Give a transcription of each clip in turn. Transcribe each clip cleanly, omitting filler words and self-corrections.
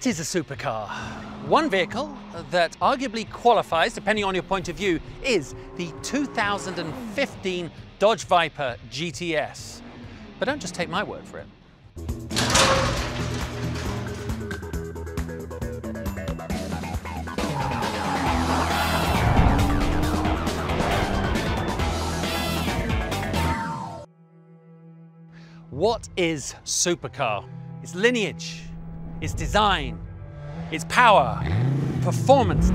What is a supercar? One vehicle that arguably qualifies, depending on your point of view, is the 2015 Dodge Viper GTS. But don't just take my word for it. What is supercar? Its lineage, its design, its power, performance,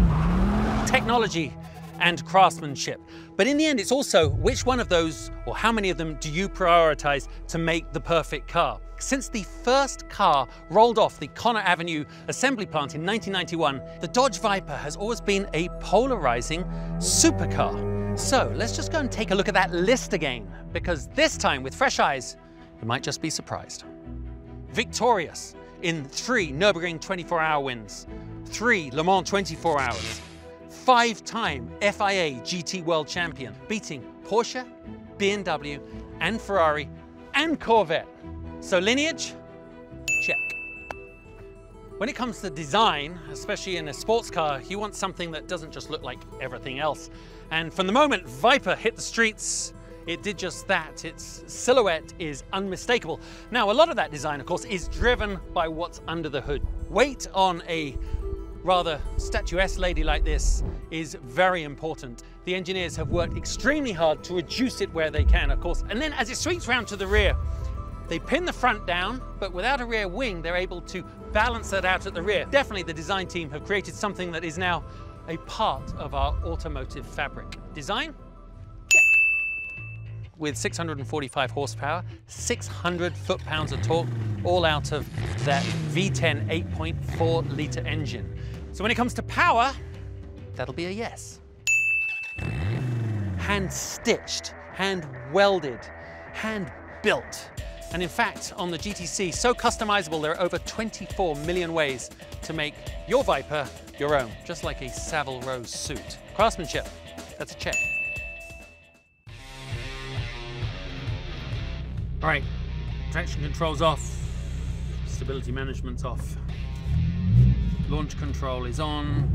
technology, and craftsmanship. But in the end, it's also which one of those, or how many of them, do you prioritize to make the perfect car? Since the first car rolled off the Connor Avenue assembly plant in 1991, the Dodge Viper has always been a polarizing supercar. So let's just go and take a look at that list again, because this time, with fresh eyes, you might just be surprised. Victorious in 3 Nürburgring 24-hour wins, 3 Le Mans 24 hours, 5-time FIA GT World Champion, beating Porsche, BMW, and Ferrari, and Corvette. So lineage, check. When it comes to design, especially in a sports car, you want something that doesn't just look like everything else. And from the moment Viper hit the streets, it did just that. Its silhouette is unmistakable. Now, a lot of that design, of course, is driven by what's under the hood. Weight on a rather statuesque lady like this is very important. The engineers have worked extremely hard to reduce it where they can, of course. And then as it sweeps round to the rear, they pin the front down, but without a rear wing, they're able to balance that out at the rear. Definitely the design team have created something that is now a part of our automotive fabric. Design? With 645 horsepower, 600 foot-pounds of torque, all out of that V10 8.4 litre engine. So when it comes to power, that'll be a yes. Hand-stitched, hand-welded, hand-built. And in fact, on the GTC, so customizable, there are over 24 million ways to make your Viper your own, just like a Savile Row suit. Craftsmanship, that's a check. All right, traction control's off, stability management's off, launch control is on.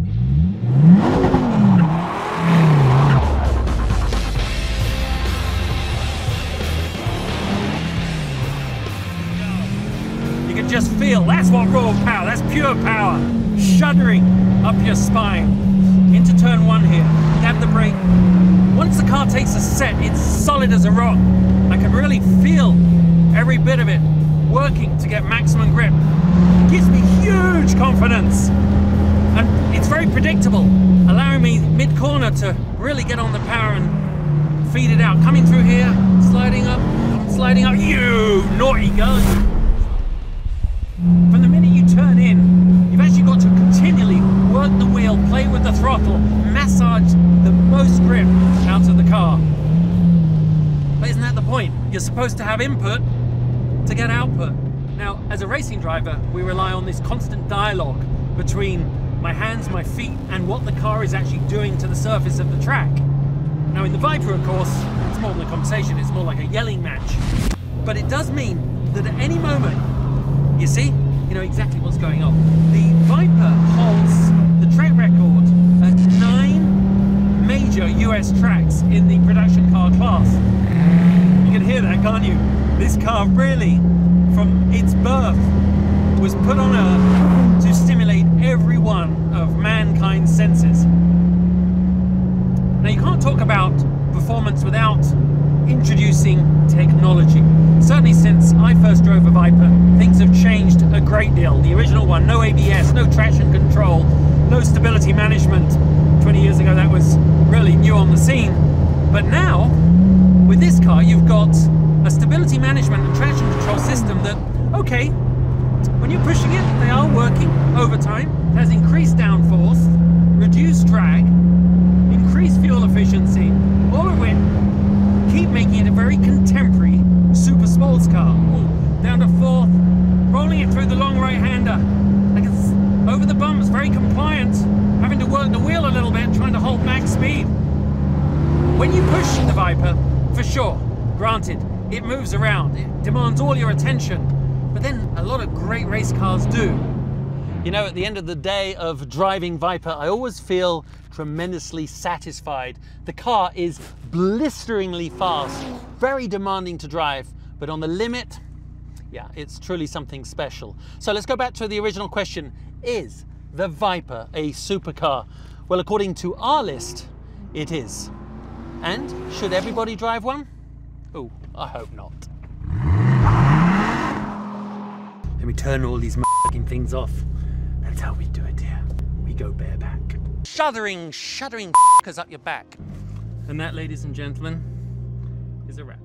You can just feel, that's what raw power, that's pure power, shuddering up your spine. Into turn 1 here, dab the brake. Once the car takes a set, it's solid as a rock. I can really feel every bit of it working to get maximum grip. It gives me huge confidence. And it's very predictable, allowing me mid-corner to really get on the power and feed it out. Coming through here, sliding up, you naughty girl. From the minute you turn in, you've actually got to continually work the wheel, play with the throttle, massage the most grip out of the car. But isn't that the point? You're supposed to have input to get output. Now, as a racing driver, we rely on this constant dialogue between my hands, my feet, and what the car is actually doing to the surface of the track. Now, in the Viper, of course, it's more than a conversation, it's more like a yelling match. But it does mean that at any moment, you see, you know exactly what's going on. The Viper holds the track record at 9 major US tracks in the production car class. You can hear that, can't you? This car really, from its birth, was put on Earth to stimulate every one of mankind's senses. Now, you can't talk about performance without introducing technology. Certainly since I first drove a Viper, things have changed a great deal. The original one, no ABS, no traction control, no stability management. 20 years ago, that was really new on the scene. But now, with this car, you've got a stability management and traction control system that, okay, when you're pushing it, they are working over time. It has increased downforce, reduced drag, increased fuel efficiency, all of which keep making it a very contemporary super sports car. Ooh, down to 4th, rolling it through the long right-hander. Like it's over the bumps, very compliant, having to work the wheel a little bit, trying to hold max speed. When you push the Viper, for sure, granted, it moves around, it demands all your attention, but then a lot of great race cars do. You know, at the end of the day of driving Viper, I always feel tremendously satisfied. The car is blisteringly fast, very demanding to drive, but on the limit, yeah, it's truly something special. So let's go back to the original question. Is the Viper a supercar? Well, according to our list, it is. And should everybody drive one? Oh, I hope not. Let me turn all these f***ing things off. That's how we do it here. We go bareback. Shuddering f***ers up your back. And that, ladies and gentlemen, is a wrap.